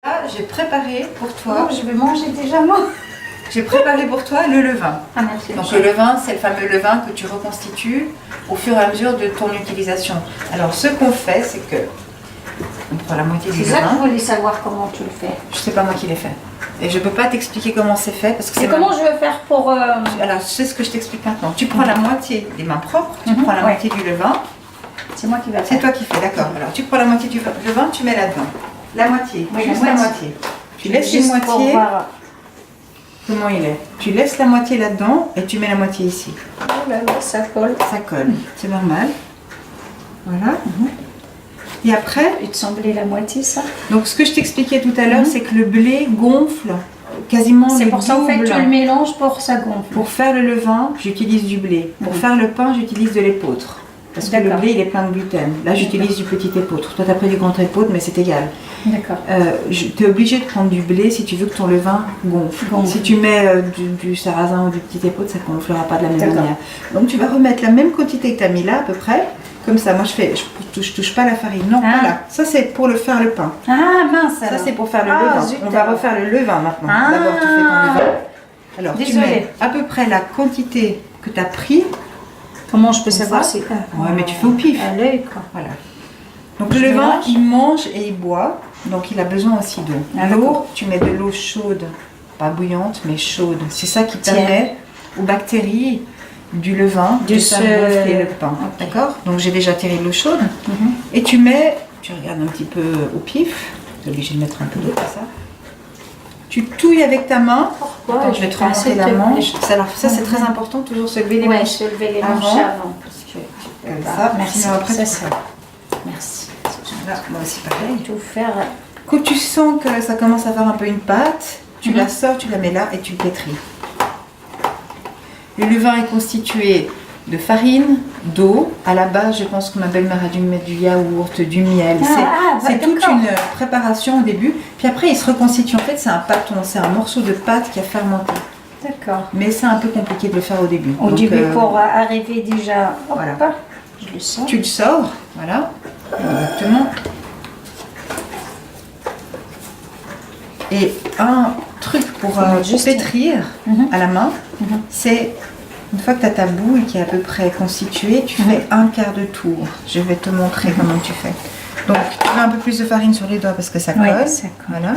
Là, j'ai préparé pour toi. Oh, je vais manger déjà moi. J'ai préparé pour toi le levain. Ah merci. Donc le levain, c'est le fameux levain que tu reconstitues au fur et à mesure de ton utilisation. Alors ce qu'on fait, c'est que on prend la moitié du C'est ça que levain. vous voulez savoir comment tu le fais. Je sais pas moi qui l'ai fait. Et je peux pas t'expliquer comment c'est fait parce que Et c'est comment je vais faire pour... Alors c'est ce que je t'explique maintenant. Tu prends la moitié des mains propres, tu prends la moitié du levain. C'est moi qui vais C'est faire. toi qui fais, d'accord. Alors tu prends la moitié du levain, tu mets là-dedans. La moitié, Oui, juste la la moitié. moitié. Tu laisses Juste une pour moitié. voir. Comment il est? Tu laisses la moitié là-dedans et tu mets la moitié ici. Oh là là, ça colle. Ça colle, c'est normal. Voilà. Et après, Il te semblait la moitié ça? donc ce que je t'expliquais tout à l'heure, c'est que le blé gonfle quasiment C'est le pour ça en fait double. tu le mélanges pour ça gonfle. Pour faire le levain, j'utilise du blé. Pour faire le pain, j'utilise de l'épeautre. Parce que le D'accord. blé, il est plein de gluten. Là, j'utilise du petit épeautre. Toi, tu as pris du grand épeautre, mais c'est égal. D'accord. Tu es obligé de prendre du blé si tu veux que ton levain gonfle. Gonfle. Si tu mets du sarrasin ou du petit épeautre, ça ne gonflera pas de la même D'accord. manière. Donc, tu vas remettre la même quantité que tu as mis là, à peu près. Comme ça, moi, je touche pas la farine. Non, Ah. pas là. Ça, c'est pour le faire le pain. Ah mince Ça, alors. c'est pour faire le Ah, levain. zut, On va alors. refaire le levain maintenant. Ah. D'abord, tu fais ton levain. Alors, tu Désolée. mets à peu près la quantité que tu as pris. Comment je peux Comme savoir ça. si... Ouais, mais tu fais au pif. À l'œil quoi. Voilà. Donc, Je le levain, mélange. il mange et il boit. Donc, il a besoin aussi d'eau. Ah, L'eau, d'accord. tu mets de l'eau chaude. Pas bouillante, mais chaude. C'est ça qui Tiède. permet aux bactéries du levain de se- faire gonfler le pain. Ok. D'accord? Donc, j'ai déjà tiré de l'eau chaude. Et tu mets, tu regardes un petit peu au pif. Tu es obligé de mettre un peu d'eau, comme ça. Tu touilles avec ta main. Pourquoi? Attends, je vais te remonter la manche. Alors, ça, c'est très important, toujours se lever les Ouais, manches. je levais les Avant. manches avant. Parce que Comme ça. Merci. Sinon, après, C'est tu- ça. Merci. Là, moi aussi, pareil. Tout faire. Quand tu sens que ça commence à faire un peu une pâte, tu la sors, tu la mets là et tu le pétris. Le levain est constitué de farine, d'eau. À la base, je pense que ma belle-mère a dû mettre du yaourt, du miel. C'est toute d'accord. une préparation au début. Puis après, il se reconstitue. En fait, c'est un pâton, c'est un morceau de pâte qui a fermenté. D'accord. Mais c'est un peu compliqué de le faire au début. Au Donc, début, pour arriver déjà. Hop, voilà. je le sens. Tu le sors, voilà, exactement. Et un truc pour juste- pétrir à la main, c'est une fois que tu as ta boule qui est à peu près constituée, tu fais un quart de tour. Je vais te montrer comment tu fais. Donc, tu mets un peu plus de farine sur les doigts parce que ça colle. Oui, ça colle. Voilà.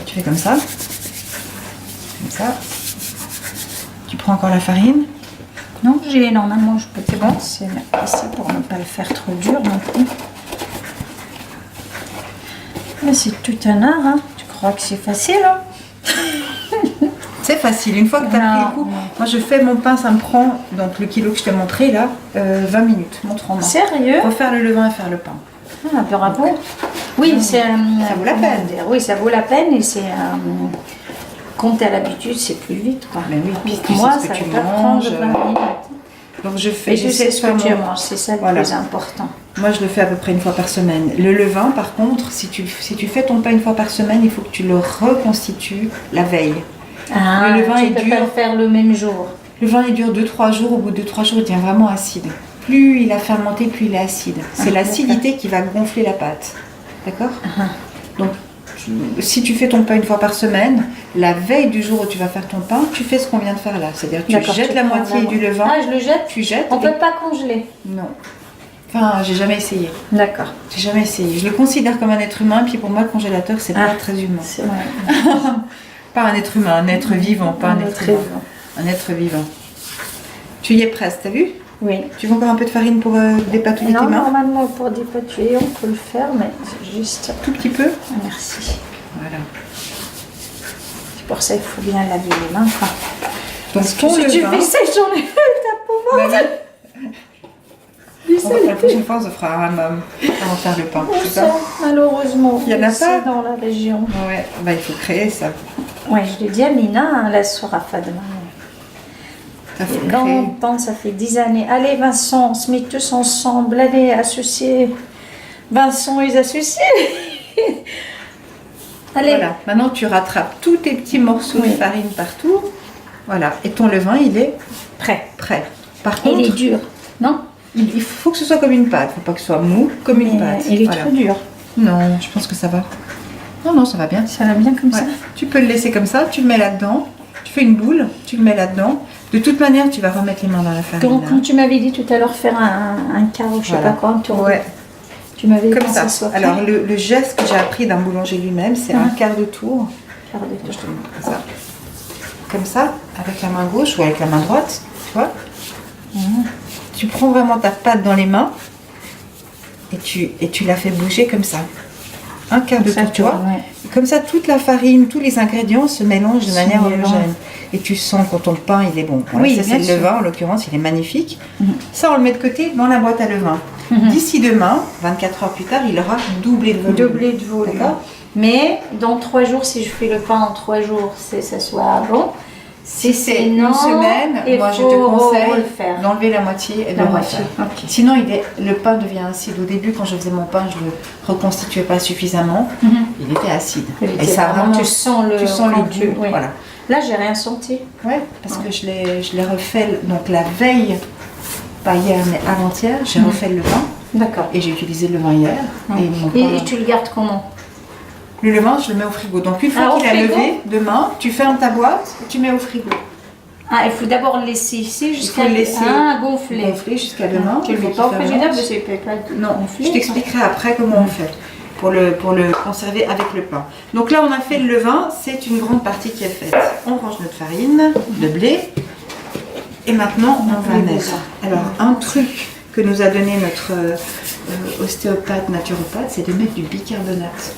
Tu fais comme ça. Comme ça. Tu prends encore la farine. Non, normalement, je peux C'est bon passer ici pour ne pas le faire trop dur non plus. Mais c'est tout un art, hein. Tu crois que c'est facile, hein? C'est facile, une fois que tu as Non, pris le coup. non. Moi je fais mon pain, ça me prend, donc le kilo que je t'ai montré là, 20 minutes, montre en main. Sérieux? Pour faire le levain et faire le pain. Ah, bravo. Oui, c'est... Ça vaut la comment peine. dire, oui, ça vaut la peine et c'est... quand tu as l'habitude, c'est plus vite, quoi. Mais oui, puis Donc tu sais moi, ce que ça tu va pas prendre manges. 20 minutes. Donc je fais, Et je j'essaie sais de ce faire que tu mon- manges, c'est ça le Voilà. plus important. Moi je le fais à peu près une fois par semaine. Le levain par contre, si tu fais ton pain une fois par semaine, il faut que tu le reconstitues la veille. Ah, Le levain tu est peux dur. pas le faire le même jour. Le levain il dure 2-3 jours, au bout de 2-3 jours il devient vraiment acide. Plus il a fermenté, plus il est acide. C'est Ah, l'acidité qui va gonfler la pâte. D'accord? Donc, si tu fais ton pain une fois par semaine, la veille du jour où tu vas faire ton pain, tu fais ce qu'on vient de faire là. C'est-à-dire tu D'accord, jettes tu la prends moitié la- du levain, Ah, je le jette? tu jettes. On et- peut pas congeler. Non. Enfin, j'ai jamais essayé. D'accord. J'ai jamais essayé. Je le considère comme un être humain, puis pour moi, le congélateur, c'est pas très humain. C'est vrai. Pas un être humain, un être vivant, pas un être humain. Un être vivant. Tu y es presque, t'as vu? Oui. Tu veux encore un peu de farine pour dépatouiller tes Non, mains? normalement, pour dépatouiller, on peut le faire, mais c'est juste... Tout petit peu. Merci. Voilà. C'est pour ça qu'il faut bien laver les mains, quoi. Donc Si ton tu levain. fais ça, j'en ai ta peau morte. La prochaine fois, on se fera un hammam avant de faire le pain. Où c'est ça, ça? malheureusement. Il y en a ici, pas dans la région. Ouais, bah il faut créer ça. Ouais, je l'ai dit à Mina, hein, la Sorafa demain. Ça faut Et créer. longtemps, ça fait 10 années. Allez, Vincent, on se met tous ensemble. Allez, associés. Vincent, ils associés. Allez. Voilà. Maintenant, tu rattrapes tous tes petits morceaux de Oui. farine partout. Voilà. Et ton levain, il est Prêt. prêt. Par Il est contre, dur, non? il faut que ce soit comme une pâte. Il ne faut pas que ce soit mou, comme une Mais pâte. il est Voilà. trop dur. Non, je pense que ça va. Non, non, ça va bien. Ça va bien comme ça. Ouais. Tu peux le laisser comme ça, tu le mets là-dedans, tu fais une boule, tu le mets là-dedans. De toute manière, tu vas remettre les mains dans la farine. Donc, là. quand tu m'avais dit tout à l'heure faire un quart ou je sais Voilà. pas quoi, un tour. Ouais, Tu m'avais dit comme quand ça. soit fait. Alors, le geste que j'ai appris d'un boulanger lui-même, c'est un quart de tour. Quart de Je tour. te montre ça. Comme ça, avec la main gauche ou avec la main droite, tu vois. Tu prends vraiment ta pâte dans les mains et tu la fais bouger comme ça. Un quart de Ça tour, tu vois. tourne, ouais. Et comme ça, toute la farine, tous les ingrédients se mélangent de manière mélangent. homogène. Et tu sens quand ton pain, il est bon. Voilà, Oui, ça, bien c'est sûr. le levain, en l'occurrence, il est magnifique. Ça, on le met de côté dans la boîte à levain. Mhm. D'ici demain, 24 heures plus tard, il aura doublé de volume. Doublé de volume. D'accord. Mais dans 3 jours, si je fais le pain en 3 jours, ça soit bon. Si c'est une non, semaine, il moi je faut te conseille refaire. d'enlever la moitié et de La le moitié, refaire. ok. Sinon, le pain devient acide. Au début, quand je faisais mon pain, je le reconstituais pas suffisamment. Il était acide. Et ça vraiment, tu sens le quand goût. Oui. Voilà. Là, j'ai rien senti. Ouais, parce que je l'ai refait donc la veille, pas hier mais avant-hier, j'ai refait le levain D'accord. et j'ai utilisé le levain hier. Et mon pain- Et tu le gardes comment? le levain, je le mets au frigo. Donc une fois Ah, au qu'il a frigo. levé, demain, tu fermes ta boîte et tu mets au frigo. Ah, il faut d'abord le laisser ici jusqu'à faut le laisser gonfler. Gonfler jusqu'à demain. Tu le mets Puis pas au fermes. frigidaire parce qu'il peut pas Non, gonfler. je t'expliquerai après comment on fait pour le conserver avec le pain. Donc là, on a fait le levain, c'est une grande partie qui est faite. On range notre farine de blé et maintenant on va les mettre. Alors, un truc que nous a donné notre ostéopathe, naturopathe, c'est de mettre du bicarbonate.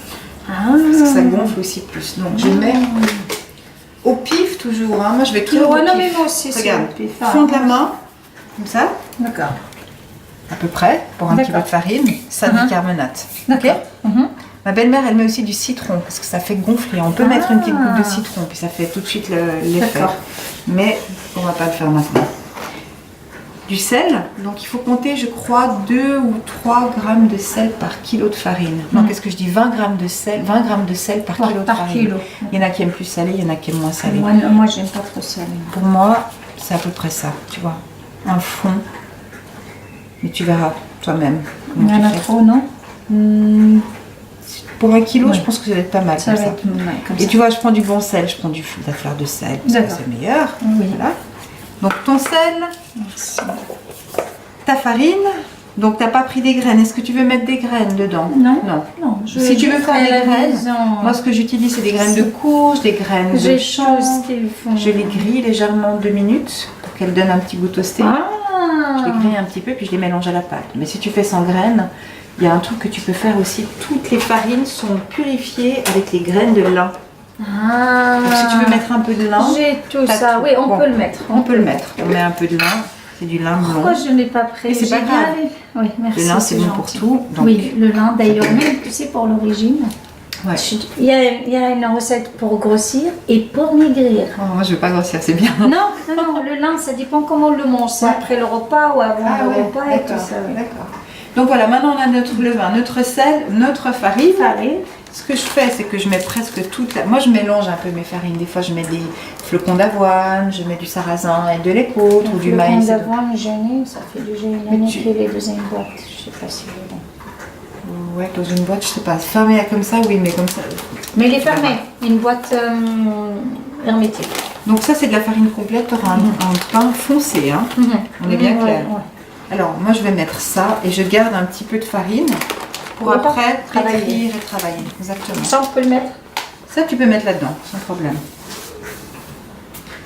Ah. Parce que ça gonfle aussi plus. Donc je mets au pif toujours. Hein. Moi, je vais toujours au Ouais, non, pif. mais moi aussi, c'est Regarde, au pif, fond de la main, comme ça. D'accord. À peu près, pour un kilo de farine, ça de bicarbonate. Ok. Ma belle-mère, elle met aussi du citron parce que ça fait gonfler. On peut mettre une petite goutte de citron, puis ça fait tout de suite l'effet. D'accord. Mais on va pas le faire maintenant. Du sel, donc il faut compter, je crois, 2 ou 3 grammes de sel par kilo de farine. Non, qu'est-ce que je dis, 20 grammes de sel par kilo de par farine. kilo. Il y en a qui aiment plus salé, il y en a qui aiment moins salé. Moi j'aime pas trop salé. Pour moi, c'est à peu près ça, tu vois. Un fond. Mais tu verras toi-même. Il y en a trop, non? Pour un kilo, Ouais. je pense que ça va être pas mal. Ça comme va ça. être mal comme Et ça. tu vois, je prends du bon sel, je prends de la fleur de sel, parce que D'accord. c'est meilleur. Oui. Voilà. Donc ton sel, Merci. ta farine. Donc t'as pas pris des graines. Est-ce que tu veux mettre des graines dedans? Non. Non. Non, Si tu veux faire fais des la graines, maison. moi ce que j'utilise c'est des graines de courge, des graines de J'ai chanvre. chose qu'ils font. Je les grille légèrement 2 minutes pour qu'elles donnent un petit goût toasté. Je les grille un petit peu puis je les mélange à la pâte. Mais si tu fais sans graines, il y a un truc que tu peux faire aussi. Toutes les farines sont purifiées avec les graines de lin. Ah. Donc si tu veux mettre un peu de lin, J'ai tout t'as ça. tout. Oui, on Bon, peut le mettre. on peut le mettre. On met un peu de lin. C'est du lin blond. Pourquoi je ne l'ai pas pris? Mais c'est pas J'ai grave. bien- Oui, merci. Le lin c'est bon pour gentil. tout. Donc, Oui, le lin d'ailleurs, même tu sais pour l'origine. ouais. Il y a une recette pour grossir et pour maigrir. Oh, moi je veux pas grossir, c'est bien. Non, non, non, le lin, ça dépend comment on le mange. C'est après le repas ou avant le repas et tout d'accord, ça. Oui. d'accord. Donc voilà, maintenant on a notre levain, notre sel, notre farine. Farine. Ce que je fais, c'est que je mets presque toute la... Moi, je mélange un peu mes farines. Des fois, je mets des flocons d'avoine, je mets du sarrasin et de l'épeautre ou du Le maïs. pain d'avoine gêné, ça fait du gêné. Mais Qui est dans une boîte. Je sais pas si c'est bon. Ouais, dans une boîte, je sais pas. Fermé comme ça, oui, mais comme ça. Mais il est fermé. Une boîte hermétique. Donc ça, c'est de la farine complète. Tu auras un pain foncé, hein. On est bien clair. Alors, moi, je vais mettre ça et je garde un petit peu de farine pour Pour après travailler. pétrir et travailler. Exactement. Ça, on peut le mettre. Ça, tu peux mettre là-dedans, sans problème.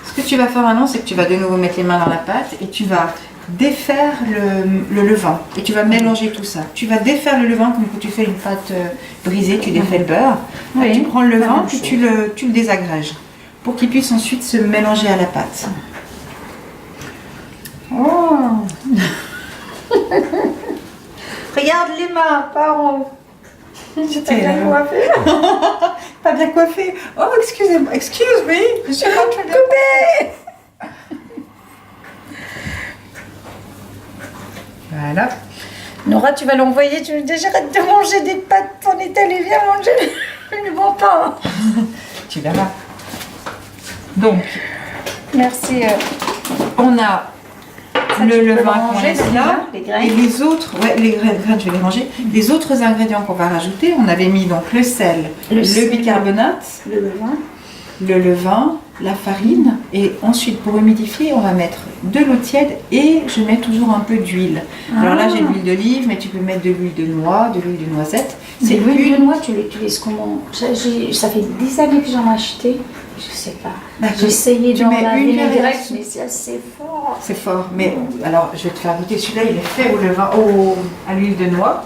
Ce que tu vas faire maintenant, c'est que tu vas de nouveau mettre les mains dans la pâte et tu vas défaire le levain et tu vas mélanger tout ça. Tu vas défaire le levain comme quand tu fais une pâte brisée, tu défais le beurre. Là, Oui. tu prends le levain même puis chose. tu le désagrèges pour qu'il puisse ensuite se mélanger à la pâte. Oh. Regarde les mains, par en haut. J'étais bien coiffée. Pas bien coiffée. Oh, excusez-moi, excuse me, je suis pas très bien. Voilà. Nora, tu vas l'envoyer, tu lui dis j'arrête de manger des pâtes en Italie, viens manger du bon pain. Tu verras. Donc, Merci. on a Ça, le tu peux levain qu'on ranger, laisse le là. levain, les graines. Et les autres, ouais, les graines, je vais les ranger. Les autres ingrédients qu'on va rajouter, on avait mis donc le sel, le sel. bicarbonate, Le levain. le levain, la farine. Et ensuite, pour humidifier, on va mettre de l'eau tiède et je mets toujours un peu d'huile. Alors là, j'ai de l'huile d'olive, mais tu peux mettre de l'huile de noix, de l'huile de noisette. C'est l'huile de noix, tu l'utilises comment? Ça fait des années que j'en ai acheté. Je sais pas. D'accord. J'ai essayé Tu dans mets la une cuillère vinaigrette, à soupe. mais c'est assez fort. C'est fort, mais alors je vais te faire goûter. Celui-là, il est fait au levain, à l'huile de noix.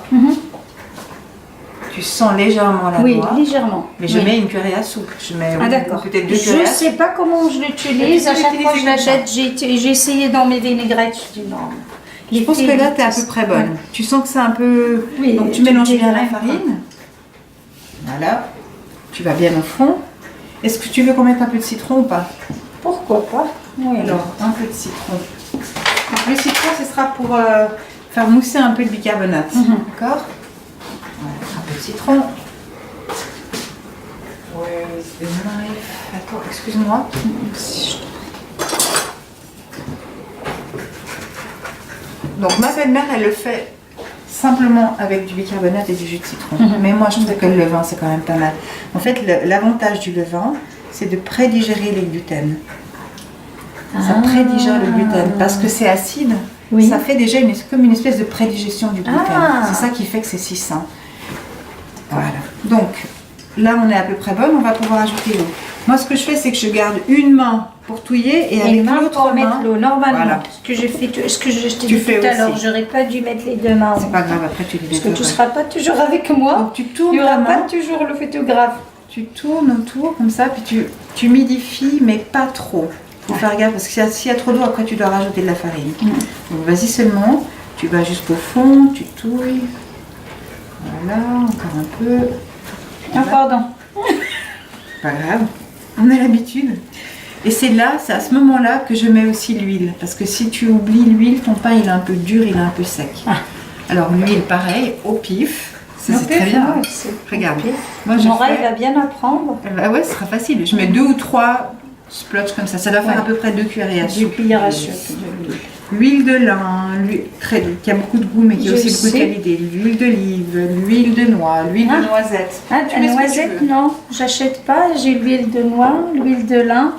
Tu sens légèrement la Oui, noix. légèrement. Mais je mets une cuillère à soupe. Je mets D'accord. peut-être 2 Je cuillères ne à soupe. sais pas comment je l'utilise. À chaque fois que je l'utiliser l'achète, j'ai essayé dans mes vinaigrettes. Je dis non. Je pense que là, tu es à peu près bonne. Tu sens que c'est un peu... Oui, donc tu tu mélanges bien la dégraines, farine. Voilà. Tu vas bien au fond. Est-ce que tu veux qu'on mette un peu de citron ou pas? Pourquoi pas? Oui. Alors, un peu de citron. Donc, le citron, ce sera pour faire mousser un peu le bicarbonate. D'accord? Voilà, un peu de citron. Oui, attends, excuse-moi. Donc, ma belle-mère, elle le fait simplement avec du bicarbonate et du jus de citron. Mais moi, je trouve que le levain, c'est quand même pas mal. En fait, l'avantage du levain, c'est de prédigérer les gluten. Ça prédigère le gluten parce que c'est acide. Oui. Ça fait déjà comme une espèce de prédigestion du gluten. Ah. C'est ça qui fait que c'est si sain. Voilà. Donc, là, on est à peu près bonne. On va pouvoir ajouter l'eau. Moi, ce que je fais, c'est que je garde une main pour touiller et avec l'autre pour mettre main. l'eau normalement. Voilà. Ce que j'ai fait, ce que je t'ai Tu dit fais tout à l'heure, aussi. j'aurais pas dû mettre les deux mains. C'est pas grave, après tu les Parce que tu ne nettoies. seras pas toujours avec moi. Donc, tu tournes Il n'y ta aura pas main. toujours le photographe. Tu tournes autour comme ça, puis tu humidifies, mais pas trop. Faut faire gaffe parce que s'il y a trop d'eau, après tu dois rajouter de la farine. Donc vas-y seulement, tu vas jusqu'au fond, tu touilles. Voilà, encore un peu. Ah, pardon. Pas grave, on a l'habitude. Et c'est à ce moment-là que je mets aussi l'huile. Parce que si tu oublies l'huile, ton pain il est un peu dur, il est un peu sec. Alors l'huile, pareil, au pif. Ça, c'est très bien. Ouais, c'est Regarde. pif. Moi, Mon rêve va bien apprendre. Bah ouais, ce sera facile. Je mets 2 ou 3 splotches comme ça. Ça doit faire à peu près 2 cuillères à Du soupe. cuillère à soupe. L'huile de lin, qui a beaucoup de goût mais qui a Je aussi beaucoup de sais. qualité. L'huile d'olive, l'huile de noix, l'huile de noisette. Ah, Tu la mets ce que tu noisette, veux. non, j'achète pas. J'ai l'huile de noix, l'huile de lin.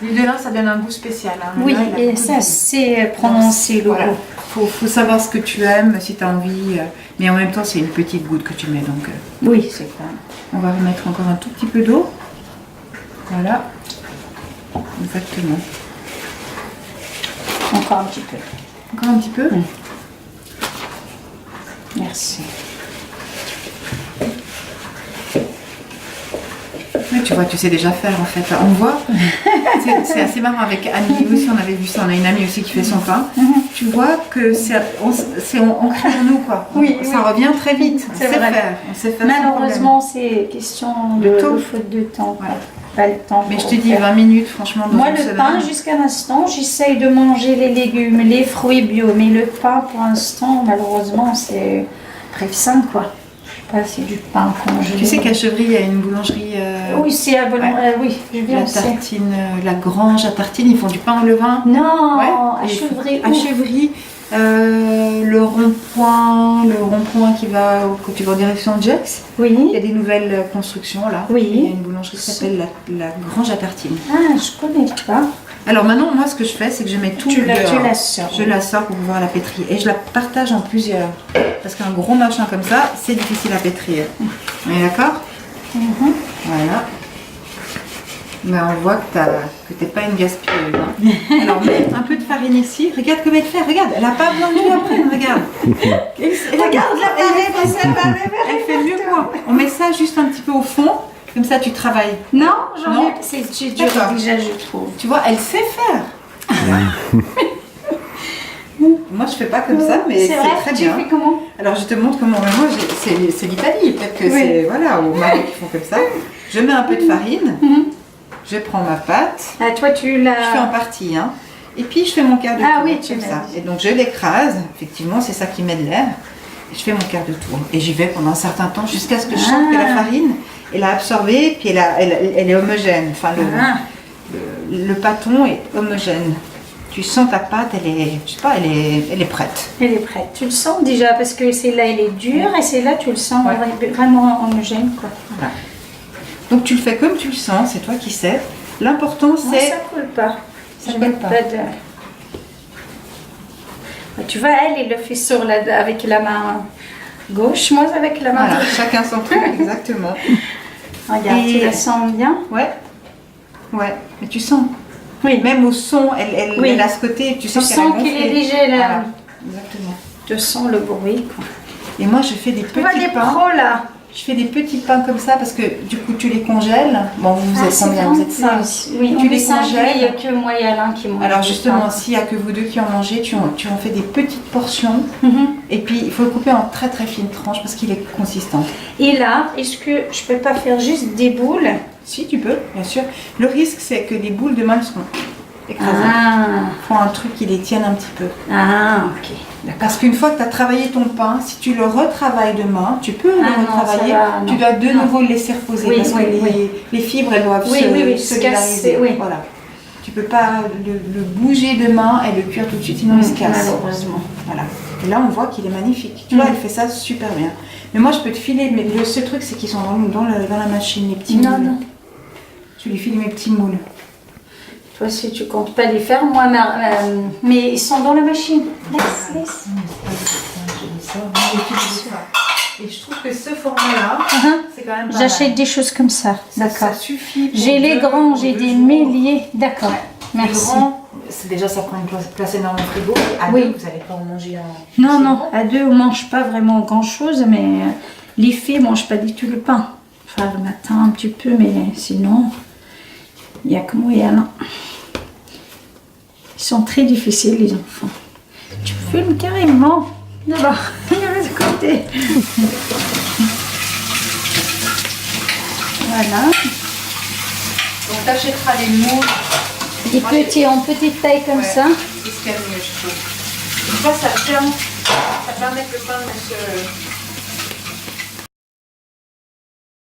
L'huile de lin, ça donne un goût spécial. Hein. Le Oui, lin, il a et beaucoup de ça, goût. c'est prononcé le Voilà. goût. Faut savoir ce que tu aimes, si tu as envie. Mais en même temps, c'est une petite goutte que tu mets. Donc, Oui, c'est ça. on va remettre encore un tout petit peu d'eau. Voilà. Exactement. Encore un petit peu. Encore un petit peu. Merci. Mais tu vois, tu sais déjà faire en fait. On voit, c'est assez marrant avec Annie aussi, on avait vu ça, on a une amie aussi qui fait son pain. Tu vois que c'est ancré en nous quoi. Oui, ça revient très vite. On C'est sait vrai. faire. On sait faire sans Malheureusement, c'est question De temps. de faute de temps. quoi. Ouais. Pas le temps. problème. Mais je pour te dis faire. 20 minutes franchement. Dans Moi, une le semaine. pain, jusqu'à l'instant, j'essaye de manger les légumes, les fruits bio. Mais le pain, pour l'instant, malheureusement, c'est sain, quoi. Je sais pas, c'est du pain congelé. Tu sais qu'à Chevry, il y a une boulangerie. Oui, c'est à Boulogne. Oui, je viens La aussi. tartine, la grange à tartine, ils font du pain au levain. Non, Ouais, à et Chevry. À Chevry, le rond-point qui va, que tu vas en direction de Gex. Il y Oui. a des nouvelles constructions là. Oui. Il y a une boulangerie qui s'appelle la Grange à tartine. Ah, je connais pas. Alors maintenant, moi, ce que je fais, c'est que je mets tout Tu la dehors. sors. Je la sors pour pouvoir la pétrir. Et je la partage en plusieurs. Parce qu'un gros machin comme ça, c'est difficile à pétrir. On est d'accord? Voilà. Mais on voit que t'es pas une gaspilleuse. Hein. Alors, mets un peu de farine ici. Regarde comme elle fait. Regarde, elle n'a pas besoin de lui après. Regarde. Regarde la farine, Elle fait mieux que moi. On met ça juste un petit peu au fond. Comme ça, tu travailles. Non, j'en Non. ai. J'ai dur D'accord. déjà, je trouve. Tu vois, elle sait faire. Moi, je fais pas comme ça, mais c'est vrai, très tu bien. fais comment? Alors, je te montre comment. Moi, c'est l'Italie. Peut-être que Oui. c'est voilà au Maroc qui font comme ça. Je mets un peu de farine. Je prends ma pâte. Ah, toi, tu l'as. Je fais en partie, hein. Et puis, je fais mon quart de Ah tour. oui, tu comme m'as ça. dit. Et donc, je l'écrase. Effectivement, c'est ça qui met de l'air. Et je fais mon quart de tour. Et j'y vais pendant un certain temps jusqu'à ce que je sente que la farine, elle a absorbé, puis elle est homogène. Enfin, le pâton est homogène. tu sens ta pâte, elle est, je sais pas, elle est prête. Elle est prête. Tu le sens déjà parce que celle-là, elle est dure et celle-là, tu le sens vraiment homogène, quoi. Voilà. Donc tu le fais comme tu le sens, c'est toi qui sais. L'important c'est... Ça coule pas. Ça coule pas. Tu vois, elle le fait avec la main gauche, moi avec la main Voilà, droite. chacun son truc, exactement. Regarde, tu la sens bien. Ouais, ouais, mais tu sens. Oui. Même au son, elle a ce côté, tu Tu sens sens qu'il est léger là. Voilà, exactement. Tu sens le bruit, quoi. Et moi je fais des Tu vois petits les pains. pros là. Je fais des petits pains comme ça parce que du coup tu les congèles. Bon, vous êtes combien? Vous êtes 5. Oui, Tu on est les 5, congèles. il n'y a que moi et Alain qui mangent. Alors justement, s'il n'y a que vous deux qui en mangez, tu en fais des petites portions. Mhm. Et puis il faut le couper en très très fines tranches parce qu'il est consistant. Et là, est-ce que je peux pas faire juste des boules? Si tu peux, bien sûr. Le risque c'est que les boules de main seront écrasées. Ah, Il faut un truc qui les tienne un petit peu. ah, ok. Parce qu'une fois que tu as travaillé ton pain, si tu le retravailles demain, tu peux le non, retravailler, ça va, tu non. dois de Non. nouveau le laisser reposer Oui, parce oui, que oui. les fibres elles doivent Oui, se oui, oui, se solidariser. casser, oui. Voilà. Tu peux pas le bouger demain et le cuire tout de suite, sinon il se casse. Malheureusement. Voilà. Et là on voit qu'il est magnifique. Tu vois, elle fait ça super bien. Mais moi je peux te filer, mais le seul truc c'est qu'ils sont dans la machine, les petits Non, moules. non. Je lui file mes petits moules. Toi, si tu comptes pas les faire, moi, mais ils sont dans la machine. Laisse. Et je trouve que ce format-là, c'est quand même pas J'achète mal. des choses comme ça. D'accord. Ça suffit. pour J'ai les deux- grands, pour j'ai 2 des jours. milliers. D'accord. Les Merci. grands, déjà ça prend une place énorme au frigo. À Oui. deux, vous n'allez pas en manger en. Non, c'est non, bon. à deux, on mange pas vraiment grand-chose, mais les filles mangent pas du tout le pain. Enfin, le matin un petit peu, mais sinon, il y a que moi et Alain. Ils sont très difficiles, les enfants. Tu filmes carrément. D'abord, il y a de côté. Voilà. Donc tu achèteras les moules. Des Moi, petits, en petite taille comme Ouais, ça. c'est ce qu'il y a de mieux, je trouve. Et ça permet que le pain ne se